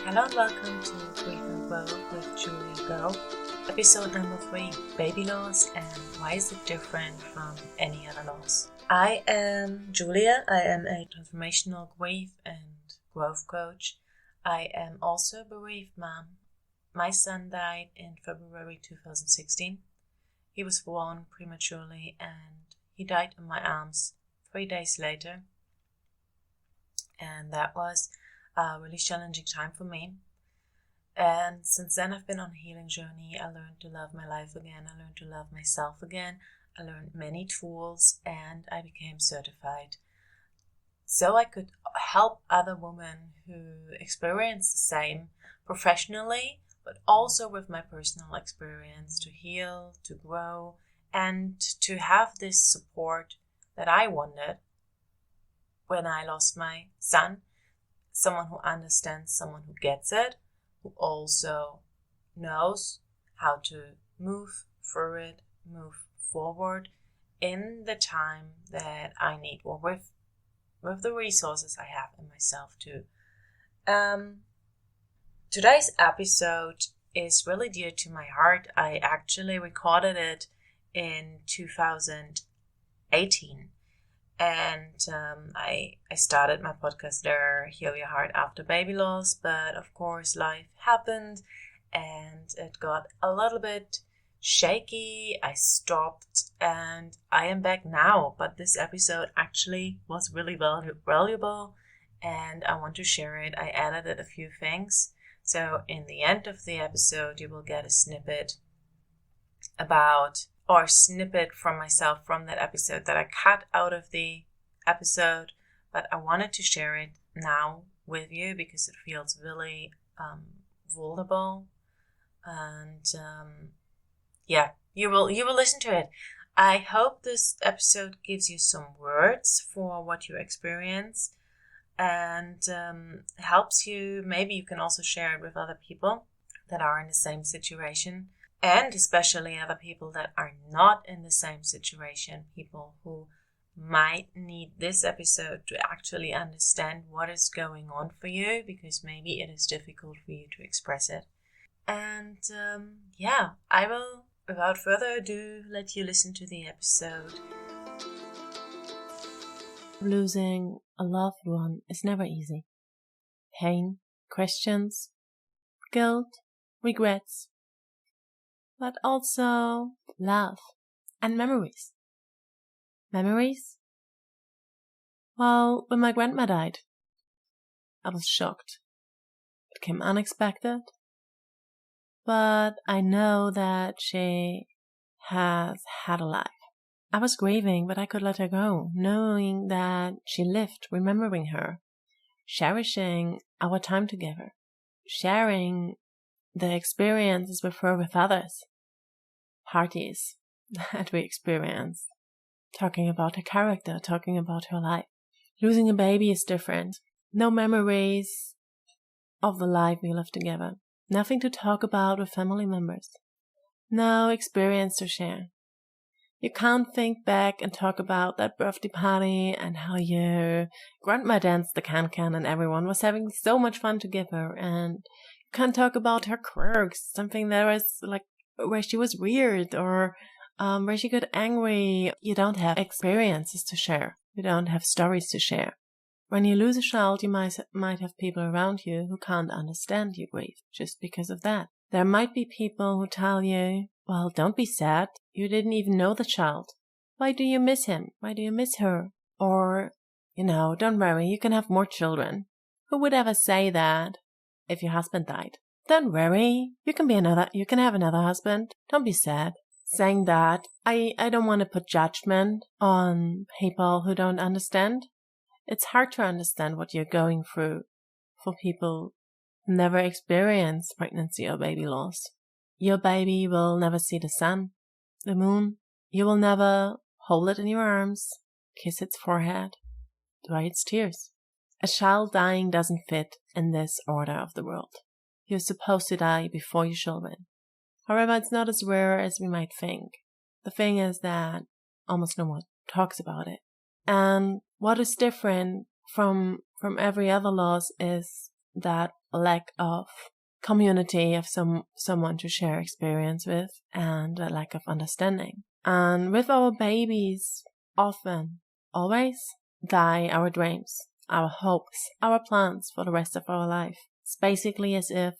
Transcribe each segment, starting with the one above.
Hello and welcome to Grieve and Grow with Julia, episode number 3, baby loss and why is it different from any other loss. I am Julia. I am a transformational grief and growth coach. I am also a bereaved mom. My son died in February 2016. He was born prematurely and he died in my arms 3 days later. And that was a really challenging time for me. And since then I've been on a healing journey. I learned to love my life again. I learned to love myself again. I learned many tools and I became certified. So I could help other women who experience the same professionally, but also with my personal experience to heal, to grow, and to have this support that I wanted when I lost my son. Someone who understands, someone who gets it, who also knows how to move through it, move forward in the time that I need, or with the resources I have in myself too. Today's episode is really dear to my heart. I actually recorded it in 2018. And I started my podcast there, Heal Your Heart After Baby Loss. But of course, life happened and it got a little bit shaky. I stopped and I am back now. But this episode actually was really valuable and I want to share it. I edited a few things. So in the end of the episode, you will get a snippet from myself from that episode that I cut out of the episode, but I wanted to share it now with you because it feels really vulnerable, and you will listen to it. I hope this episode gives you some words for what you experience and helps you. Maybe you can also share it with other people that are in the same situation. And especially other people that are not in the same situation, people who might need this episode to actually understand what is going on for you, because maybe it is difficult for you to express it. And I will, without further ado, let you listen to the episode. Losing a loved one is never easy. Pain, questions, guilt, regrets, but also love and memories. Memories? Well, when my grandma died, I was shocked. It came unexpected, but I know that she has had a life. I was grieving, but I could let her go, knowing that she lived, remembering her, cherishing our time together, sharing the experiences with her with others, parties that we experienced, talking about her character, talking about her life. Losing a baby is different. No memories of the life we lived together. Nothing to talk about with family members. No experience to share. You can't think back and talk about that birthday party and how your grandma danced the can-can and everyone was having so much fun together, and you can't talk about her quirks, something that was like where she was weird or where she got angry. You don't have experiences to share. You don't have stories to share. When you lose a child, you might have people around you who can't understand your grief just because of that. There might be people who tell you, well, don't be sad. You didn't even know the child. Why do you miss him? Why do you miss her? Or, don't worry, you can have more children. Who would ever say that if your husband died? Don't worry, you can have another husband. Don't be sad. Saying that, I don't want to put judgment on people who don't understand. It's hard to understand what you're going through for people who never experience pregnancy or baby loss. Your baby will never see the sun, the moon. You will never hold it in your arms, kiss its forehead, dry its tears. A child dying doesn't fit in this order of the world. You're supposed to die before your children. However, it's not as rare as we might think. The thing is that almost no one talks about it. And what is different from every other loss is that lack of community, of someone to share experience with, and a lack of understanding. And with our babies, often, always, die our dreams, our hopes, our plans for the rest of our life. It's basically as if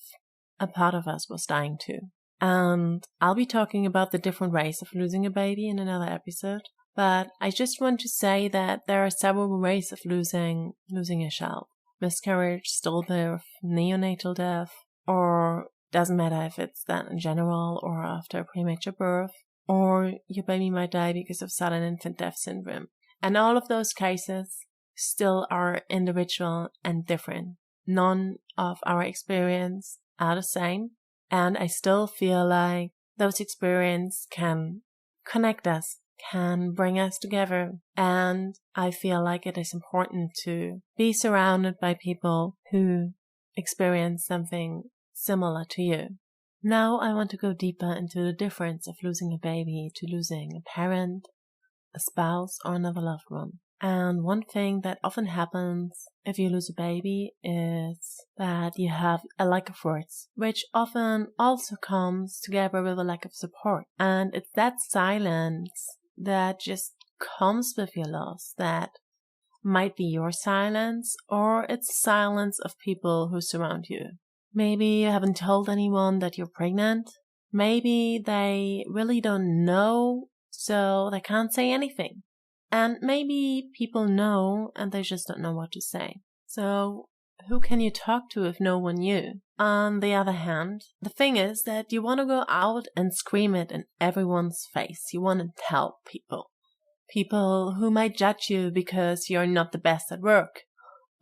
a part of us was dying too. And I'll be talking about the different ways of losing a baby in another episode. But I just want to say that there are several ways of losing a child. Miscarriage, stillbirth, neonatal death, or doesn't matter if it's that in general or after premature birth, or your baby might die because of sudden infant death syndrome. And all of those cases still are individual and different. None of our experience are the same. And I still feel like those experiences can connect us, can bring us together. And I feel like it is important to be surrounded by people who experience something similar to you. Now I want to go deeper into the difference of losing a baby to losing a parent, a spouse, or another loved one. And one thing that often happens if you lose a baby is that you have a lack of words, which often also comes together with a lack of support. And it's that silence that just comes with your loss that might be your silence, or it's silence of people who surround you. Maybe you haven't told anyone that you're pregnant. Maybe they really don't know, so they can't say anything. And maybe people know and they just don't know what to say. So who can you talk to if no one knew? On the other hand, the thing is that you want to go out and scream it in everyone's face. You want to tell people. People who might judge you because you're not the best at work.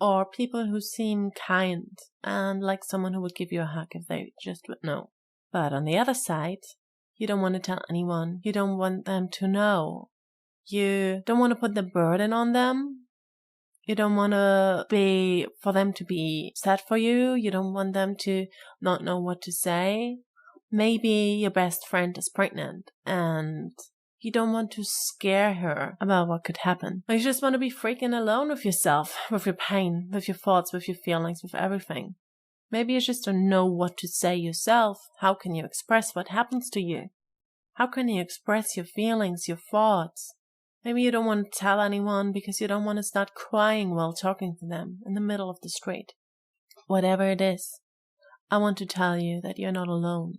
Or people who seem kind and like someone who would give you a hug if they just would know. But on the other side, you don't want to tell anyone. You don't want them to know. You don't want to put the burden on them. You don't want for them to be sad for you. You don't want them to not know what to say. Maybe your best friend is pregnant and you don't want to scare her about what could happen. Or you just want to be freaking alone with yourself, with your pain, with your thoughts, with your feelings, with everything. Maybe you just don't know what to say yourself. How can you express what happens to you? How can you express your feelings, your thoughts? Maybe you don't want to tell anyone because you don't want to start crying while talking to them in the middle of the street. Whatever it is, I want to tell you that you're not alone.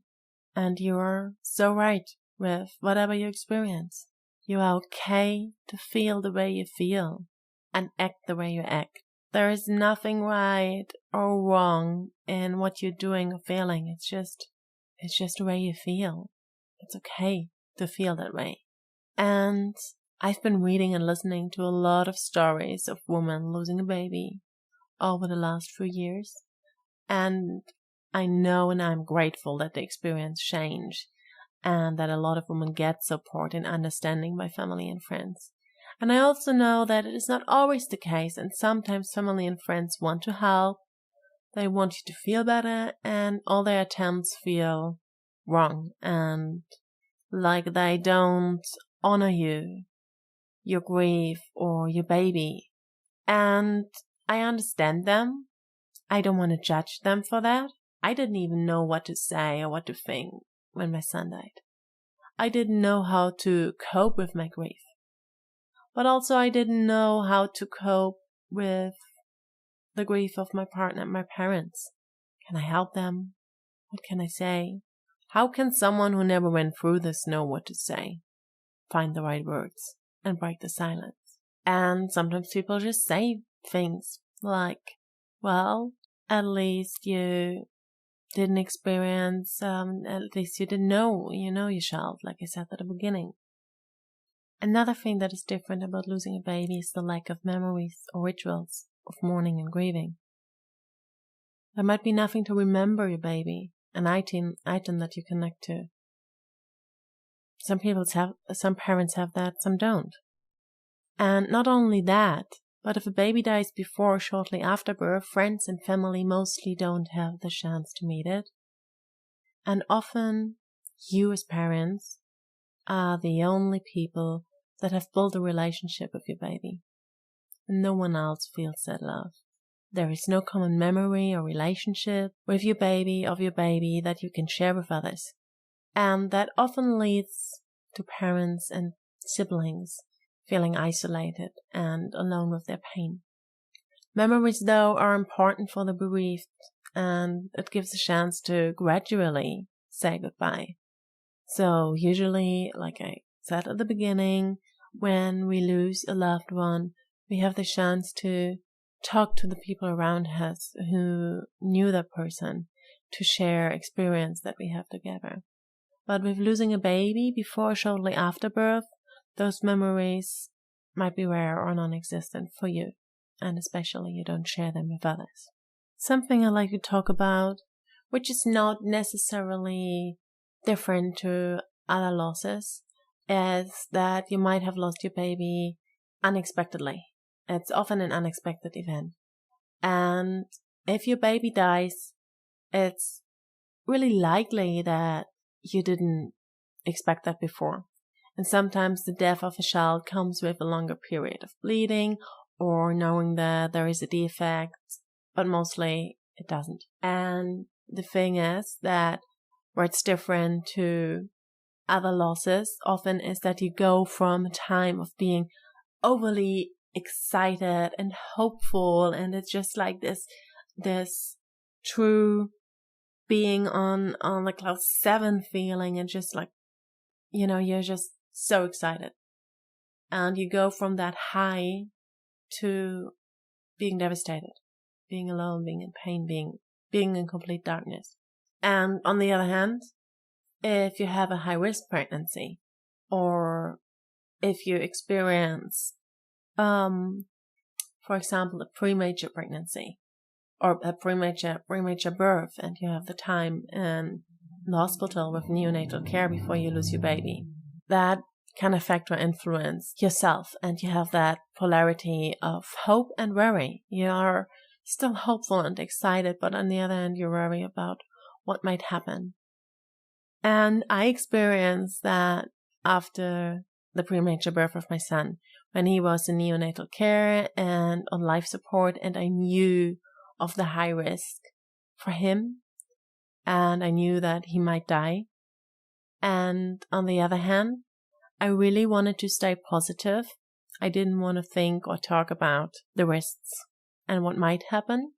And you're so right with whatever you experience. You are okay to feel the way you feel and act the way you act. There is nothing right or wrong in what you're doing or feeling. It's just the way you feel. It's okay to feel that way. And I've been reading and listening to a lot of stories of women losing a baby over the last few years. And I know and I'm grateful that the experience changed and that a lot of women get support and understanding by family and friends. And I also know that it is not always the case, and sometimes family and friends want to help. They want you to feel better, and all their attempts feel wrong and like they don't honor you, your grief, or your baby. And I understand them. I don't want to judge them for that. I didn't even know what to say or what to think when my son died. I didn't know how to cope with my grief. But also I didn't know how to cope with the grief of my partner and my parents. Can I help them? What can I say? How can someone who never went through this know what to say? Find the right words and break the silence. And sometimes people just say things like, well, at least you didn't experience, at least you didn't know, your child, like I said at the beginning. Another thing that is different about losing a baby is the lack of memories or rituals of mourning and grieving. There might be nothing to remember your baby, an item that you connect to. Some parents have that, some don't. And not only that, but if a baby dies before or shortly after birth, friends and family mostly don't have the chance to meet it. And often, you as parents are the only people that have built a relationship with your baby. And no one else feels that love. there is no common memory or relationship with your baby, of your baby, that you can share with others. And that often leads to parents and siblings feeling isolated and alone with their pain. Memories, though, are important for the bereaved, and it gives a chance to gradually say goodbye. So usually, like I said at the beginning, when we lose a loved one, we have the chance to talk to the people around us who knew that person, to share experience that we have together. But with losing a baby before or shortly after birth, those memories might be rare or non-existent for you, and especially you don't share them with others. Something I like to talk about, which is not necessarily different to other losses, is that you might have lost your baby unexpectedly. It's often an unexpected event. And if your baby dies, it's really likely that you didn't expect that before. And sometimes the death of a child comes with a longer period of bleeding or knowing that there is a defect, but mostly it doesn't. And the thing is that where it's different to other losses often is that you go from a time of being overly excited and hopeful, and it's just like this true being on the cloud 7 feeling, and just like, you're just so excited, and you go from that high to being devastated, being alone, being in pain, being in complete darkness. And on the other hand, if you have a high risk pregnancy, or if you experience for example, a premature pregnancy or a premature birth, and you have the time in the hospital with neonatal care before you lose your baby, that can affect or influence yourself, and you have that polarity of hope and worry. You are still hopeful and excited, but on the other hand, you're worried about what might happen. And I experienced that after the premature birth of my son, when he was in neonatal care and on life support, and I knew of the high risk for him, and I knew that he might die. And on the other hand, I really wanted to stay positive. I didn't want to think or talk about the risks and what might happen.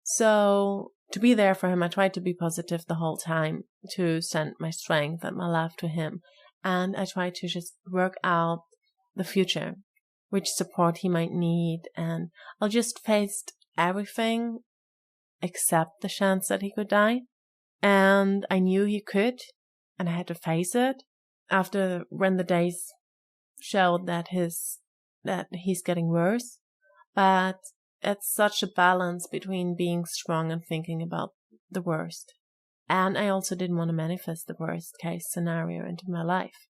So to be there for him, I tried to be positive the whole time, to send my strength and my love to him. And I tried to just work out the future, which support he might need. And I just faced everything except the chance that he could die. And I knew he could, and I had to face it. After when the days showed that he's getting worse. But it's such a balance between being strong and thinking about the worst. And I also didn't want to manifest the worst case scenario into my life.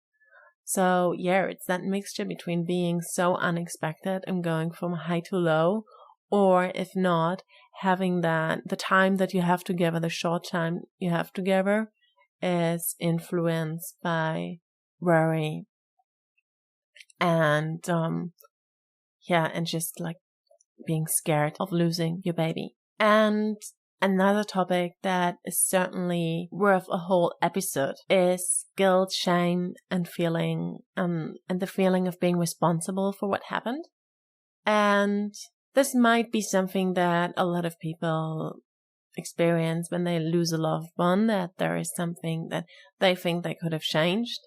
So yeah, it's that mixture between being so unexpected and going from high to low, or if not, having that the time that you have together, the short time you have together, is influenced by worry and and just like being scared of losing your baby. And another topic that is certainly worth a whole episode is guilt, shame, and feeling and the feeling of being responsible for what happened. And this might be something that a lot of people experience when they lose a loved one, that there is something that they think they could have changed.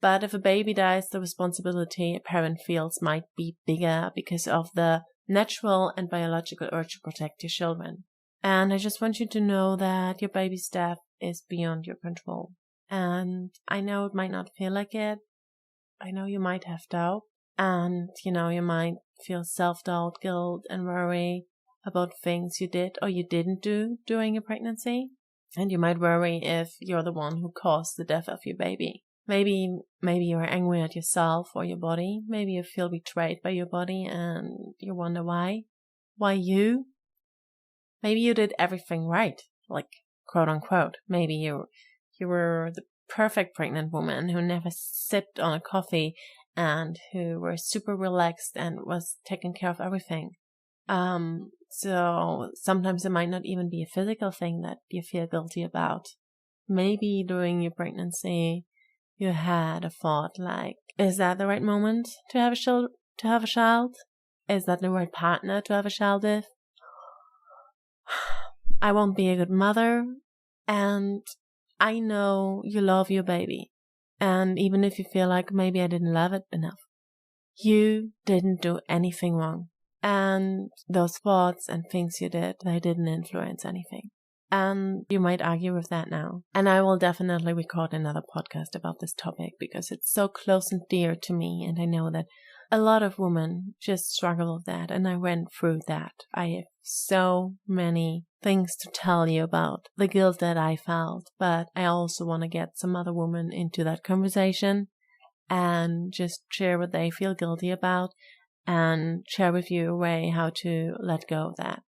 But if a baby dies, the responsibility a parent feels might be bigger because of the natural and biological urge to protect your children. And I just want you to know that your baby's death is beyond your control. And I know it might not feel like it. I know you might have doubt. And, you might feel self-doubt, guilt, and worry about things you did or you didn't do during your pregnancy. And you might worry if you're the one who caused the death of your baby. Maybe you're angry at yourself or your body. Maybe you feel betrayed by your body and you wonder why. Why you? Maybe you did everything right, like quote unquote. Maybe you were the perfect pregnant woman who never sipped on a coffee and who were super relaxed and was taking care of everything. So sometimes it might not even be a physical thing that you feel guilty about. Maybe during your pregnancy, you had a thought like, is that the right moment to have a child? Is that the right partner to have a child with? I won't be a good mother, and I know you love your baby. And even if you feel like maybe I didn't love it enough, you didn't do anything wrong. And those thoughts and things you did, they didn't influence anything. And you might argue with that now. And I will definitely record another podcast about this topic because it's so close and dear to me. And I know that a lot of women just struggle with that. And I went through that. I have so many things to tell you about the guilt that I felt. But I also want to get some other women into that conversation and just share what they feel guilty about and share with you a way how to let go of that.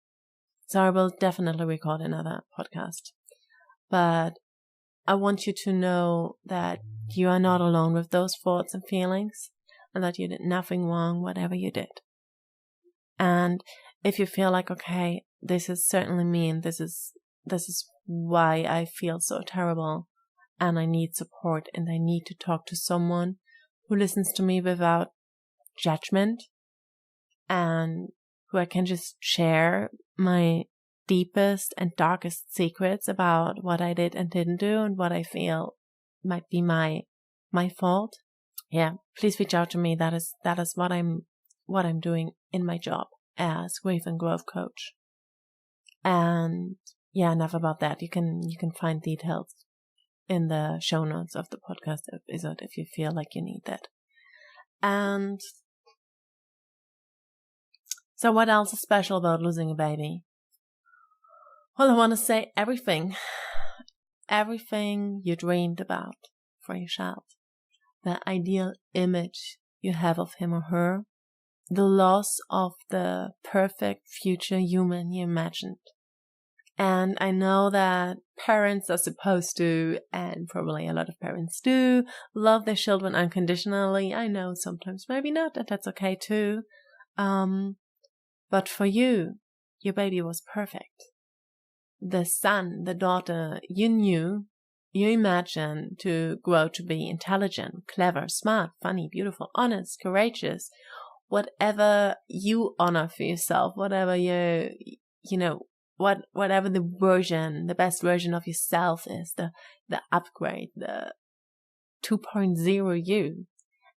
So I will definitely record another podcast. But I want you to know that you are not alone with those thoughts and feelings, and that you did nothing wrong, whatever you did. And if you feel like, okay, this is certainly me, and this is why I feel so terrible, and I need support, and I need to talk to someone who listens to me without judgment, and who I can just share my deepest and darkest secrets about what I did and didn't do and what I feel might be my fault. Yeah, please reach out to me. That is what I'm doing in my job as Grieve and Grow coach. And yeah, enough about that. You can find details in the show notes of the podcast episode if you feel like you need that. And so what else is special about losing a baby? Well, I want to say everything you dreamed about for your child. The ideal image you have of him or her. The loss of the perfect future human you imagined. And I know that parents are supposed to, and probably a lot of parents do, love their children unconditionally. I know sometimes maybe not, and that's okay too. But for you, your baby was perfect. The son, the daughter you knew, you imagined to grow to be intelligent, clever, smart, funny, beautiful, honest, courageous, whatever you honor for yourself, whatever whatever the best version of yourself is, the upgrade, the 2.0 you.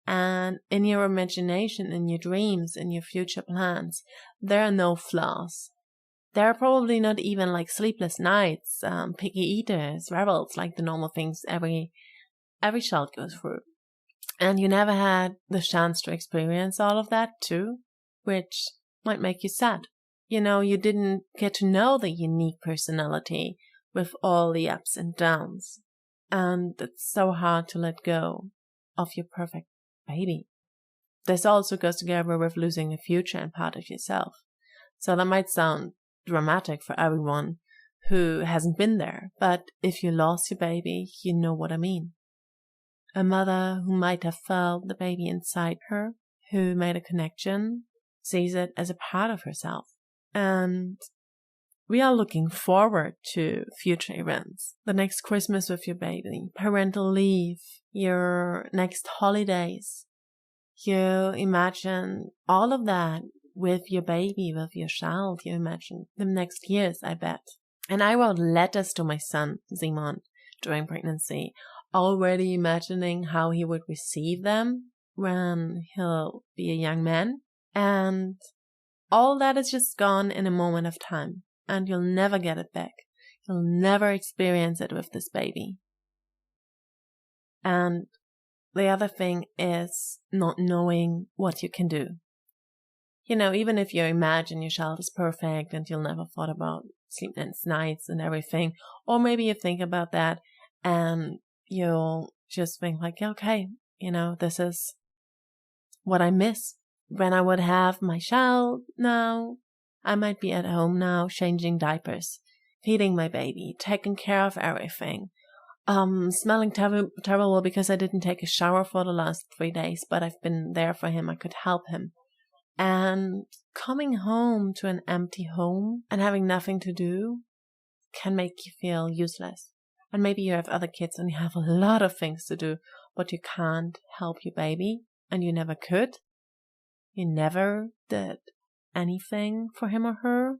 And in your imagination, in your dreams, in your future plans, there are no flaws. There are probably not even like sleepless nights, picky eaters, rebels, like the normal things every child goes through. And you never had the chance to experience all of that too, which might make you sad. You didn't get to know the unique personality with all the ups and downs. And it's so hard to let go of your perfect baby. This also goes together with losing a future and part of yourself. So that might sound dramatic for everyone who hasn't been there, but if you lost your baby, you know what I mean. A mother who might have felt the baby inside her, who made a connection, sees it as a part of herself. And we are looking forward to future events. The next Christmas with your baby, parental leave, your next holidays. You imagine all of that with your baby, with your child. You imagine the next years, I bet. And I wrote letters to my son, Simon, during pregnancy, already imagining how he would receive them when he'll be a young man. And all that is just gone in a moment of time. And you'll never get it back. You'll never experience it with this baby. And the other thing is not knowing what you can do. Even if you imagine your child is perfect and you'll never thought about sleepless nights and everything, or maybe you think about that and you'll just think like, okay, this is what I miss. When I would have my child now, I might be at home now changing diapers, feeding my baby, taking care of everything, smelling terrible because I didn't take a shower for the last 3 days, but I've been there for him. I could help him. And coming home to an empty home and having nothing to do can make you feel useless. And maybe you have other kids and you have a lot of things to do, but you can't help your baby, and you never could. You never did anything for him or her,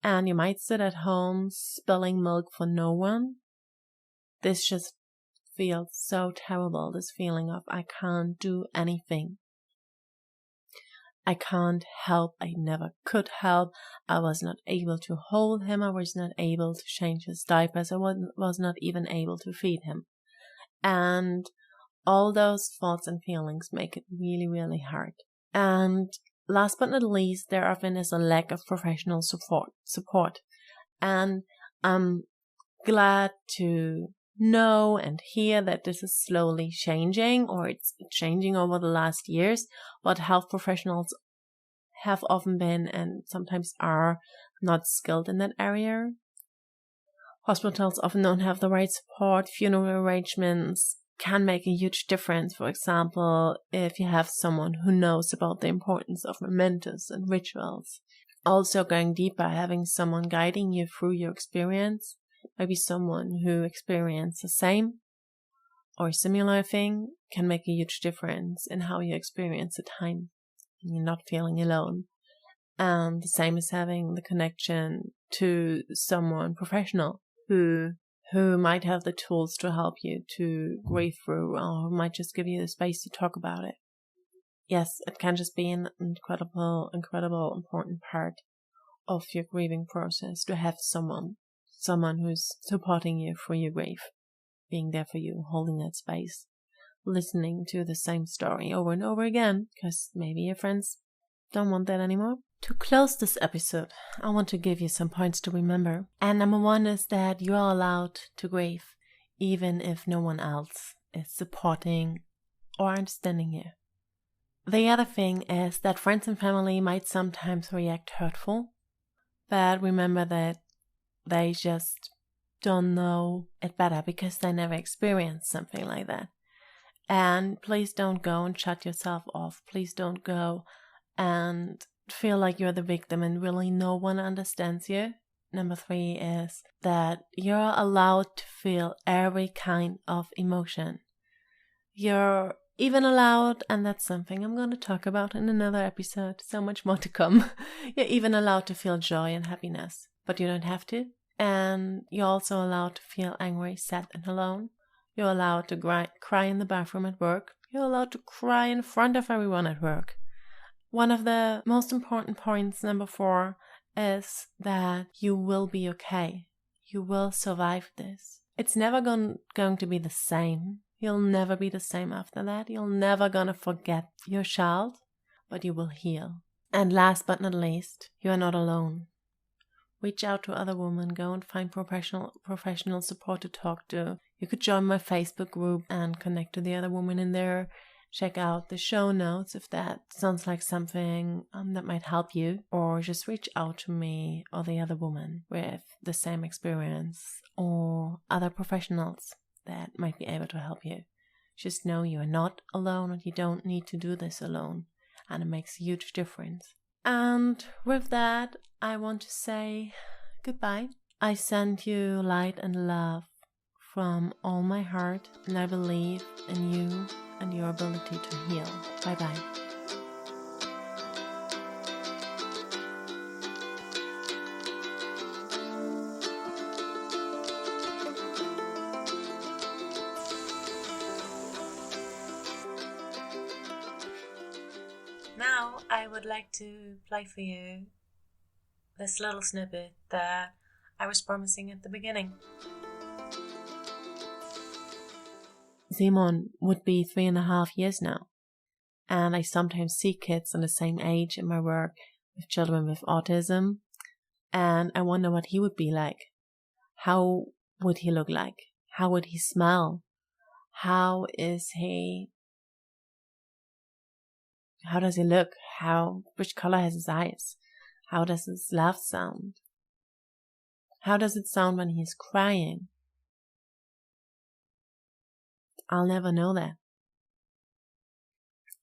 and you might sit at home spilling milk for no one. This just feels so terrible, this feeling of I can't do anything. I can't help, I never could help, I was not able to hold him, I was not able to change his diapers, I was not even able to feed him. And all those thoughts and feelings make it really, really hard. And last but not least, there often is a lack of professional support. And I'm glad to know and hear that this is slowly changing, or it's changing over the last years, but health professionals have often been and sometimes are not skilled in that area. Hospitals often don't have the right support. Funeral arrangements can make a huge difference. For example, if you have someone who knows about the importance of mementos and rituals. Also going deeper, having someone guiding you through your experience, maybe someone who experienced the same or similar thing, can make a huge difference in how you experience the time. And you're not feeling alone. And the same as having the connection to someone professional who might have the tools to help you to grieve through, or might just give you the space to talk about it. Yes, it can just be an incredible, important part of your grieving process to have someone who's supporting you through your grief, being there for you, holding that space, listening to the same story over and over again, because maybe your friends don't want that anymore. To close this episode, I want to give you some points to remember. And number one is that you are allowed to grieve, even if no one else is supporting or understanding you. The other thing is that friends and family might sometimes react hurtful, but remember that they just don't know it better because they never experienced something like that. And please don't go and shut yourself off. Please don't go and feel like you're the victim and really no one understands you. Number 3 is that you're allowed to feel every kind of emotion. You're even allowed, and that's something I'm going to talk about in another episode, so much more to come. You're even allowed to feel joy and happiness, but you don't have to. And you're also allowed to feel angry, sad, and alone. You're allowed to cry in the bathroom at work. You're allowed to cry in front of everyone at work. One of the most important points, number 4, is that you will be okay. You will survive this. It's never going to be the same. You'll never be the same after that. You're never going to forget your child, but you will heal. And last but not least, you are not alone. Reach out to other women. Go and find professional support to talk to. You could join my Facebook group and connect to the other women in there. Check out the show notes if that sounds like something that might help you, or just reach out to me or the other woman with the same experience or other professionals that might be able to help you. Just know you are not alone, and you don't need to do this alone, and it makes a huge difference. And with that, I want to say goodbye. I send you light and love from all my heart, and I believe in you and your ability to heal. Bye-bye. Now I would like to play for you this little snippet that I was promising at the beginning. Simon would be 3.5 years now, and I sometimes see kids in the same age in my work with children with autism, and I wonder what he would be like. How would he look like? How would he smell? How does he look? Which color has his eyes? How does his laugh sound? How does it sound when he's crying? I'll never know that.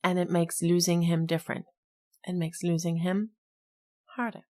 And it makes losing him different. it makes losing him harder.